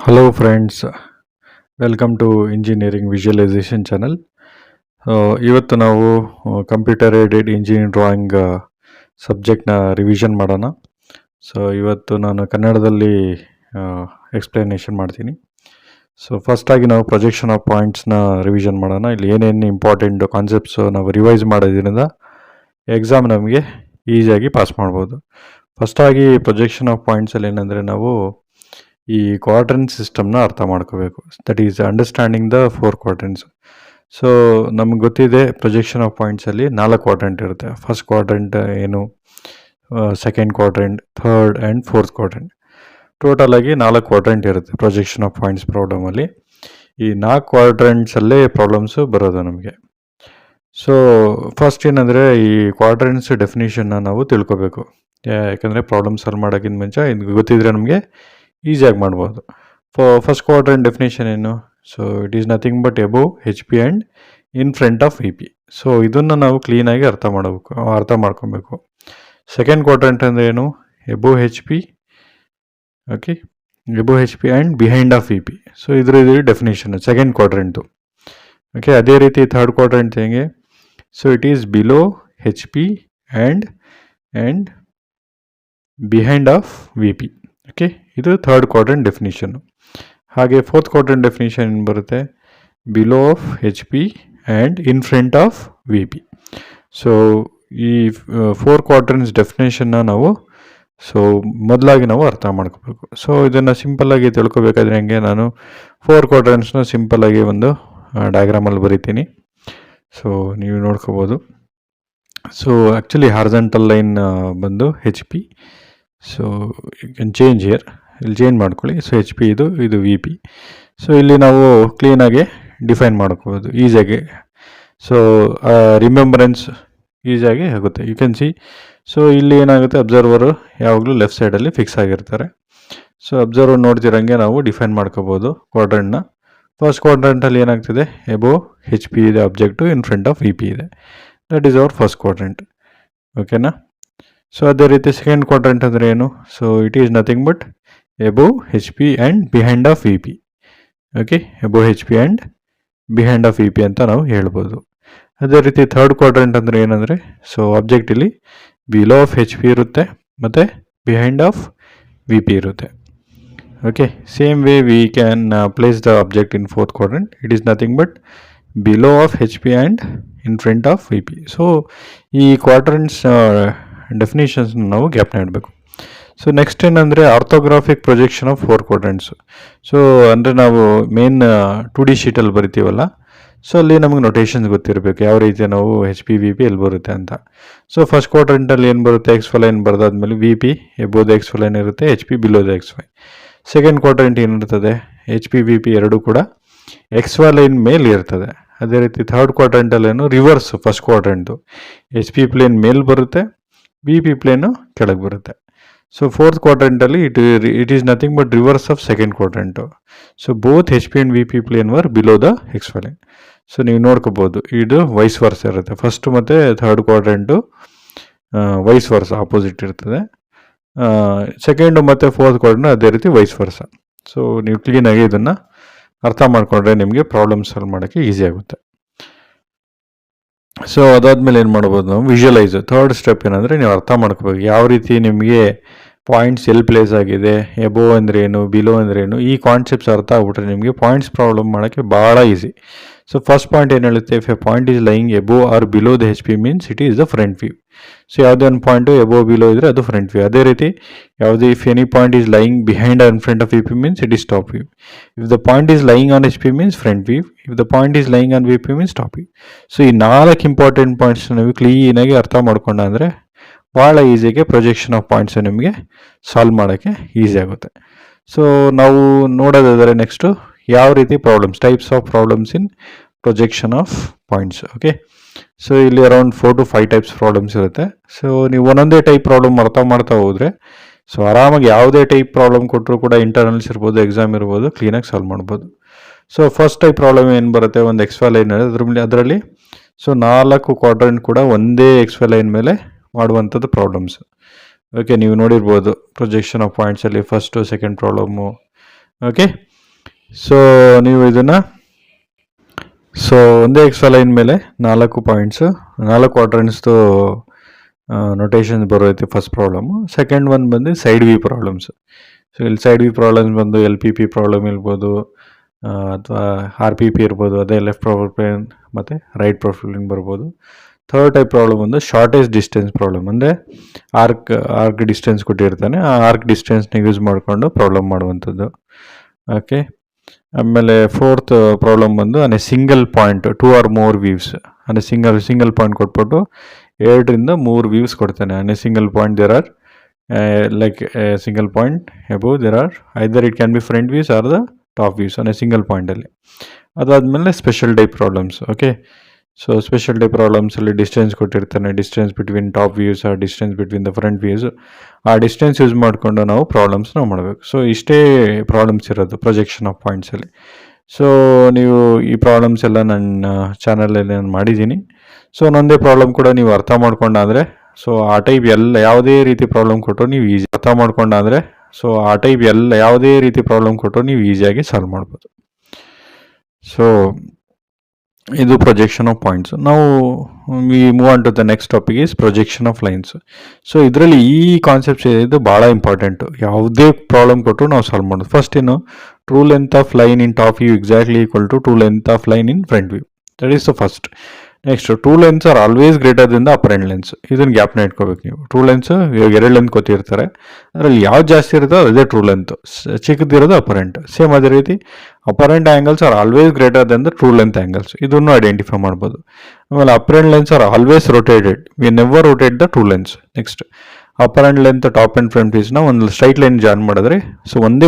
Hello friends, welcome to engineering visualisation channel. ಇವತ್ತು ನಾವು computer aided engineering drawing ಸಬ್ಜೆಕ್ಟ್ನ revision ಮಾಡೋಣ. ಸೊ ಇವತ್ತು ನಾನು ಕನ್ನಡದಲ್ಲಿ ಎಕ್ಸ್ಪ್ಲನೇಷನ್ ಮಾಡ್ತೀನಿ. ಸೊ ಫಸ್ಟಾಗಿ ನಾವು ಪ್ರೊಜೆಕ್ಷನ್ ಆಫ್ ಪಾಯಿಂಟ್ಸ್ನ ರಿವಿಷನ್ ಮಾಡೋಣ. ಇಲ್ಲಿ ಏನೇನು ಇಂಪಾರ್ಟೆಂಟ್ ಕಾನ್ಸೆಪ್ಟ್ಸು ನಾವು ರಿವೈಸ್ ಮಾಡೋದ್ರಿಂದ ಎಕ್ಸಾಮ್ ನಮಗೆ ಈಸಿಯಾಗಿ ಪಾಸ್ ಮಾಡ್ಬೋದು. ಫಸ್ಟಾಗಿ ಪ್ರೊಜೆಕ್ಷನ್ ಆಫ್ ಪಾಯಿಂಟ್ಸಲ್ಲಿ ಏನಂದರೆ ನಾವು ಈ ಕ್ವಾಡ್ರೆಂಟ್ ಸಿಸ್ಟಮ್ನ ಅರ್ಥ ಮಾಡ್ಕೋಬೇಕು. That is understanding the 4 ಕ್ವಾಡ್ರೆಂಟ್ಸ್. So ನಮ್ಗೆ ಗೊತ್ತಿದೆ ಪ್ರೊಜೆಕ್ಷನ್ ಆಫ್ ಪಾಯಿಂಟ್ಸಲ್ಲಿ 4 ಕ್ವಾಡ್ರೆಂಟ್ ಇರುತ್ತೆ. ಫಸ್ಟ್ ಕ್ವಾಡ್ರೆಂಟ್ ಏನು, second quadrant, third and fourth quadrant. Total ಆಗಿ 4 ಕ್ವಾಡ್ರೆಂಟ್ ಇರುತ್ತೆ ಪ್ರೊಜೆಕ್ಷನ್ ಆಫ್ ಪಾಯಿಂಟ್ಸ್ ಪ್ರಾಬ್ಲಮಲ್ಲಿ. ಈ 4 ಕ್ವಾಡ್ರೆಂಟ್ಸಲ್ಲೇ ಪ್ರಾಬ್ಲಮ್ಸು ಬರೋದು ನಮಗೆ. ಸೊ ಫಸ್ಟ್ ಏನಂದರೆ ಈ ಕ್ವಾಡ್ರೆಂಟ್ಸ್ ಡೆಫಿನಿಷನ್ನ ನಾವು ತಿಳ್ಕೊಬೇಕು. ಯಾಕಂದರೆ ಪ್ರಾಬ್ಲಮ್ ಸಾಲ್ವ್ ಮಾಡೋಕ್ಕಿಂತ ಮುಂಚೆ ಇದು ಗೊತ್ತಿದ್ರೆ ನಮಗೆ ಈಸಿಯಾಗಿ ಮಾಡ್ಬೋದು. ಫಸ್ಟ್ ಕ್ವಾಡ್ರೆಂಟ್ ಡೆಫಿನೇಷನ್ ಏನು? So it is nothing but above H P and in front of V P. So ಇದನ್ನು ನಾವು ಕ್ಲೀನಾಗಿ ಅರ್ಥ ಮಾಡ್ಕೊಬೇಕು. ಸೆಕೆಂಡ್ ಕ್ವಾಡ್ರೆಂಟ್ ಅಂದರೆ ಏನು? Above H P, okay, above H P and behind of V P. So ಇದ್ರ definition second quadrant. Okay, ಅದೇ ರೀತಿ ಥರ್ಡ್ ಕ್ವಾಡ್ರೆಂಟ್ ಹೆಂಗೆ? So it is below H P and behind of V P. Okay, ಇದು third quadrant ಡೆಫಿನಿಷನ್ನು. ಹಾಗೆ fourth quadrant definition ಏನು ಬರುತ್ತೆ? Below of H P and in front of V P. So ಈ 4 ಕ್ವಾಡ್ರೆಂಟ್ಸ್ ಡೆಫಿನೇಷನ್ನ ನಾವು ಮೊದಲಾಗಿ ನಾವು ಅರ್ಥ ಮಾಡ್ಕೋಬೇಕು. ಸೊ ಇದನ್ನು ಸಿಂಪಲ್ಲಾಗಿ ತಿಳ್ಕೊಬೇಕಾದ್ರೆ ಹೆಂಗೆ, ನಾನು 4 ಕ್ವಾಡ್ರೆಂಟ್ಸ್ನ ಸಿಂಪಲ್ಲಾಗಿ ಒಂದು ಡಯಾಗ್ರಾಮಲ್ಲಿ ಬರಿತೀನಿ. ಸೊ ನೀವು ನೋಡ್ಕೋಬೋದು. ಸೊ ಆ್ಯಕ್ಚುಲಿ ಹಾರ್ಜೆಂಟಲ್ ಲೈನ್ ಬಂದು H P. So you can change here, ಇಲ್ಲಿ ಚೇಂಜ್ ಮಾಡ್ಕೊಳ್ಳಿ. ಸೊ ಎಚ್ ಪಿ ಇದು ವಿ ಪಿ. ಸೊ ಇಲ್ಲಿ ನಾವು ಕ್ಲೀನಾಗಿ ಡಿಫೈನ್ ಮಾಡ್ಕೋಬೋದು ಈಸಿಯಾಗಿ. ಸೊ ರಿಮೆಂಬರೆನ್ಸ್ ಈಸಿಯಾಗಿ ಆಗುತ್ತೆ. You can see. ಸೊ ಇಲ್ಲಿ ಏನಾಗುತ್ತೆ, ಅಬ್ಸರ್ವರು ಯಾವಾಗಲೂ ಲೆಫ್ಟ್ ಸೈಡಲ್ಲಿ ಫಿಕ್ಸ್ ಆಗಿರ್ತಾರೆ. ಸೊ ಅಬ್ಸರ್ವರ್ ನೋಡ್ತಿರಂಗೆ ನಾವು ಡಿಫೈನ್ ಮಾಡ್ಕೋಬೋದು ಕ್ವಾಡ್ರೆಂಟ್ನ. ಫಸ್ಟ್ ಕ್ವಾಡ್ರೆಂಟಲ್ಲಿ ಏನಾಗ್ತಿದೆ? ಎಬೋವ್ ಎಚ್ ಪಿ ಇದೆ object, in front of V P ಇದೆ. That is our first quadrant. ಓಕೆನಾ? ಸೊ ಅದೇ ರೀತಿ ಸೆಕೆಂಡ್ ಕ್ವಾಡ್ರೆಂಟ್ ಅಂದರೆ ಏನು? So it is nothing but above H P and behind of V P. Okay, above H P and behind of V P ಅಂತ ನಾವು ಹೇಳ್ಬೋದು. ಅದೇ ರೀತಿ ಥರ್ಡ್ ಕ್ವಾಡ್ರೆಂಟ್ ಅಂದರೆ ಏನಂದರೆ, ಸೊ ಆಬ್ಜೆಕ್ಟ್ ಇಲ್ಲಿ ಬಿಲೋ ಆಫ್ ಎಚ್ ಪಿ ಇರುತ್ತೆ ಮತ್ತು ಬಿಹೈಂಡ್ ಆಫ್ ವಿ ಪಿ ಇರುತ್ತೆ. Okay, same way we can place the object in fourth quadrant. It is nothing but below of H P and in front of V P. So ಈ quadrants definitions ನಾವು ಗ್ಯಾಪ್ನ ಇಡಬೇಕು. So next ಏನಂದರೆ orthographic projection of 4 quadrants. So ಅಂದರೆ ನಾವು main 2D ಶೀಟಲ್ಲಿ ಬರಿತೀವಲ್ಲ, so ಅಲ್ಲಿ ನಮಗೆ notations ಗೊತ್ತಿರಬೇಕು ಯಾವ ರೀತಿ ನಾವು ಎಚ್ ಪಿ ವಿ ಪಿ ಎಲ್ಲಿ ಬರುತ್ತೆ ಅಂತ. ಸೊ ಫಸ್ಟ್ ಕ್ವಾಡ್ರೆಂಟಲ್ಲಿ ಏನು ಬರುತ್ತೆ? ಎಕ್ಸ್ ವೈ ಲೈನ್ ಬರೆದಾದ್ಮೇಲೆ V P above the X Y line ಇರುತ್ತೆ, H P below the X Y. Second quadrant ಏನಿರ್ತದೆ? ಎಚ್ ಪಿ ವಿ ಪಿ ಎರಡೂ ಕೂಡ ಎಕ್ಸ್ ವೈ ಲೈನ್ ಮೇಲೆ ಇರ್ತದೆ. ಅದೇ ರೀತಿ ಥರ್ಡ್ ಕ್ವಾಡ್ರೆಂಟಲ್ಲೇನು reverse first quadrant, H P plane ಮೇಲೆ ಬರುತ್ತೆ, ವಿ ಪಿ ಪ್ಲೇನು ಕೆಳಗೆ ಬರುತ್ತೆ. ಸೊ ಫೋರ್ತ್ ಕ್ವಾಡ್ರೆಂಟಲ್ಲಿ it is nothing but reverse of second quadrant. So both H P and V P plane ವರ್ below the X Y line. So ನೀವು ನೋಡ್ಕೋಬೋದು, ಇದು vice versa ಇರುತ್ತೆ. ಫಸ್ಟು ಮತ್ತು third quadrant vice versa opposite ಇರ್ತದೆ. Second ಮತ್ತು fourth quadrant ಅದೇ ರೀತಿ ವೈಸ್ ವರ್ಸ. ಸೊ ನೀವು ಕ್ಲೀನಾಗಿ ಇದನ್ನು ಅರ್ಥ ಮಾಡಿಕೊಂಡ್ರೆ ನಿಮಗೆ ಪ್ರಾಬ್ಲಮ್ ಸಾಲ್ವ್ ಮಾಡೋಕ್ಕೆ ಈಸಿ ಆಗುತ್ತೆ. ಸೊ ಅದಾದಮೇಲೆ ಏನು ಮಾಡ್ಬೋದು ನಾವು? ವಿಜುವಲೈಸ್. ಥರ್ಡ್ ಸ್ಟೆಪ್ ಏನಂದರೆ ನೀವು ಅರ್ಥ ಮಾಡ್ಕೋಬೇಕು ಯಾವ ರೀತಿ ನಿಮಗೆ ಪಾಯಿಂಟ್ಸ್ ಎಲ್ಲಿ ಪ್ಲೇಸ್ ಆಗಿದೆ, ಎಬೋವ್ ಅಂದರೆ ಏನು, ಬಿಲೋ ಅಂದರೆ ಏನು, ಈ ಕಾನ್ಸೆಪ್ಟ್ಸ್ ಅರ್ಥ ಆಗ್ಬಿಟ್ರೆ ನಿಮಗೆ ಪಾಯಿಂಟ್ಸ್ ಪ್ರಾಬ್ಲಮ್ ಮಾಡೋಕ್ಕೆ ಭಾಳ ಈಸಿ. ಸೊ ಫಸ್ಟ್ ಪಾಯಿಂಟ್ ಏನು ಹೇಳುತ್ತೆ? If a point is lying above or below the H P means it is the front view. So ಯಾವುದೇ ಒಂದು ಪಾಯಿಂಟು ಎಬೋವ್ ಬಿಲೋ ಇದ್ದರೆ ಅದು ಫ್ರಂಟ್ ವ್ಯೂ. ಅದೇ ರೀತಿ ಯಾವುದೇ if any point is lying behind or in front of V P means it is top view. If the point is lying on H P means front view. If the point is lying on V P means top view. So ಈ 4 important points ನೀವು ಕ್ಲೀನಾಗಿ ಅರ್ಥ ಮಾಡ್ಕೊಂಡ ಅಂದರೆ ಭಾಳ ಈಸಿಯಾಗಿ projection of points ನಿಮಗೆ solve ಮಾಡೋಕ್ಕೆ ಈಸಿ ಆಗುತ್ತೆ. ಸೊ ನಾವು ನೋಡೋದಾದರೆ ನೆಕ್ಸ್ಟು ಯಾವ ರೀತಿ problems, types of problems in projection of points. Okay, so ಇಲ್ಲಿ ಅರೌಂಡ್ 4 to 5 ಟೈಪ್ಸ್ ಪ್ರಾಬ್ಲಮ್ಸ್ ಇರುತ್ತೆ. ಸೊ ನೀವು ಒಂದೊಂದೇ ಟೈಪ್ ಪ್ರಾಬ್ಲಮ್ ಅರ್ಥ ಮಾಡ್ತಾ ಹೋದರೆ ಸೊ ಆರಾಮಾಗಿ ಯಾವುದೇ ಟೈಪ್ ಪ್ರಾಬ್ಲಮ್ ಕೊಟ್ಟರು ಕೂಡ ಇಂಟರ್ನಲ್ಸ್ ಇರ್ಬೋದು, ಎಕ್ಸಾಮ್ ಇರ್ಬೋದು, ಕ್ಲೀನಾಗಿ ಸಾಲ್ವ್ ಮಾಡ್ಬೋದು. ಸೊ ಫಸ್ಟ್ ಟೈಪ್ ಪ್ರಾಬ್ಲಮ್ ಏನು ಬರುತ್ತೆ? ಒಂದು ಎಕ್ಸ್ ವೈ ಲೈನ್ ಅದರಲ್ಲಿ ಸೊ 4 ಕ್ವಾಡ್ರೆಂಟ್ ಕೂಡ ಒಂದೇ ಎಕ್ಸ್ ವೈ ಲೈನ್ ಮೇಲೆ ಮಾಡುವಂಥದ್ದು ಪ್ರಾಬ್ಲಮ್ಸ್. ಓಕೆ, ನೀವು ನೋಡಿರ್ಬೋದು ಪ್ರೊಜೆಕ್ಷನ್ ಆಫ್ ಪಾಯಿಂಟ್ಸಲ್ಲಿ first second problem. Okay, so ನೀವು ಇದನ್ನು ಒಂದೇ ಎಕ್ಸ್ಟ್ರಾ ಲೈನ್ ಮೇಲೆ 4 ಪಾಯಿಂಟ್ಸು 4 ಕ್ವಾಡ್ರೆಂಟ್ಸ್ದು ನೊಟೇಷನ್ ಬರೋೈತೆ ಫಸ್ಟ್ ಪ್ರಾಬ್ಲಮ್ಮು. ಸೆಕೆಂಡ್ ಒನ್ ಬಂದು ಸೈಡ್ ವಿ ಪ್ರಾಬ್ಲಮ್ಸ್. ಸೊ ಇಲ್ಲಿ ಸೈಡ್ ವಿ ಪ್ರಾಬ್ಲಮ್ಸ್ ಬಂದು LPP ಪ್ರಾಬ್ಲಮ್ ಇರ್ಬೋದು, ಅಥವಾ RPP ಇರ್ಬೋದು, ಅದೇ ಲೆಫ್ಟ್ ಪ್ರೊಫೈಲ್ ಪ್ಲೇನ್ ಮತ್ತು ರೈಟ್ ಪ್ರೊಫೈಲ್ ಪ್ಲೇನ್ ಬರ್ಬೋದು. ಥರ್ಡ್ ಟೈಪ್ ಪ್ರಾಬ್ಲಮ್ ಒಂದು ಶಾರ್ಟೇಜ್ ಡಿಸ್ಟೆನ್ಸ್ ಪ್ರಾಬ್ಲಮ್, ಅಂದರೆ ಆರ್ಕ್ ಡಿಸ್ಟೆನ್ಸ್ ಕೊಟ್ಟಿರ್ತಾನೆ, ಆ ಆರ್ಕ್ ಡಿಸ್ಟೆನ್ಸ್ನ ಯೂಸ್ ಮಾಡಿಕೊಂಡು ಪ್ರಾಬ್ಲಮ್ ಮಾಡುವಂಥದ್ದು. ಓಕೆ, ಆಮೇಲೆ ಫೋರ್ತ್ ಪ್ರಾಬ್ಲಮ್ ಬಂದು single point 2 or more views, ಅಂದರೆ ಸಿಂಗಲ್ ಪಾಯಿಂಟ್ ಕೊಟ್ಬಿಟ್ಟು 2 or 3 ವ್ಯೂಸ್ ಕೊಡ್ತಾನೆ. Single point there are like single point above there are either it can be front views are the top views single ಪಾಯಿಂಟಲ್ಲಿ. ಅದಾದಮೇಲೆ special type problems. Okay, so special type ಪ್ರಾಬ್ಲಮ್ಸಲ್ಲಿ distance ಕೊಟ್ಟಿರ್ತಾನೆ, distance between top views ಆ distance between the front views, ಆ distance use ಮಾಡಿಕೊಂಡು ನಾವು ಪ್ರಾಬ್ಲಮ್ಸ್ನ ಮಾಡಬೇಕು. So ಇಷ್ಟೇ ಪ್ರಾಬ್ಲಮ್ಸ್ ಇರೋದು ಪ್ರೊಜೆಕ್ಷನ್ ಆಫ್ ಪಾಯಿಂಟ್ಸಲ್ಲಿ. ಸೊ ನೀವು ಈ ಪ್ರಾಬ್ಲಮ್ಸ್ ಎಲ್ಲ ನನ್ನ ಚಾನಲಲ್ಲಿ ನಾನು ಮಾಡಿದ್ದೀನಿ. ಸೊ ನನ್ನದೇ ಪ್ರಾಬ್ಲಮ್ ಕೂಡ ನೀವು ಅರ್ಥ ಮಾಡ್ಕೊಂಡಾದರೆ, ಸೊ ಆ ಟೈಪ್ ಯಾವುದೇ ರೀತಿ ಪ್ರಾಬ್ಲಮ್ ಕೊಟ್ಟರು ನೀವು ಈಸಿ ಅರ್ಥ ಮಾಡ್ಕೊಂಡಾದರೆ, ಸೊ ಆ ಟೈಪ್ ಯಾವುದೇ ರೀತಿ ಪ್ರಾಬ್ಲಮ್ ಕೊಟ್ಟರು ನೀವು ಈಸಿಯಾಗಿ ಸಾಲ್ವ್ ಮಾಡ್ಬೋದು. ಸೊ ಇದು ಪ್ರೊಜೆಕ್ಷನ್ ಆಫ್ ಪಾಯಿಂಟ್ಸ್. ನಾವು we move on to the next topic is projection of lines. So ಇದರಲ್ಲಿ ಈ ಕಾನ್ಸೆಪ್ಟ್ಸ್ ಇದು ಭಾಳ ಇಂಪಾರ್ಟೆಂಟು. ಯಾವುದೇ ಪ್ರಾಬ್ಲಮ್ ಕೊಟ್ಟರು ನಾವು ಸಾಲ್ವ್ ಮಾಡೋದು. ಫಸ್ಟ್ ಏನು, true length of line in top view exactly equal to true length of line in front view. That is the first. Next, true lengths are always greater than the apparent lengths. ಇದನ್ನು ಗ್ಯಾಪ್ನ ಇಟ್ಕೋಬೇಕು ನೀವು. True lens ಇವಾಗ 2 length ಕೊಟ್ಟಿರ್ತಾರೆ, ಅದರಲ್ಲಿ ಯಾವ್ದು ಜಾಸ್ತಿ ಇರುತ್ತೋ ಅದೇ ಟ್ರೂ ಲೆಂತ್, ಚಿಕ್ಕದಿರೋದು ಅಪರೆಂಟ್. ಸೇಮ್ ಅದೇ ರೀತಿ apparent angles are always greater than the true length angles, ಇದನ್ನು ಐಡೆಂಟಿಫೈ ಮಾಡ್ಬೋದು. ಆಮೇಲೆ apparent lengths are always rotated, we never rotate the true lengths. Next, apparent length top and front ಪೀಸ್ನ ಒಂದು straight line join ಮಾಡಿದ್ರೆ, so ಒಂದೇ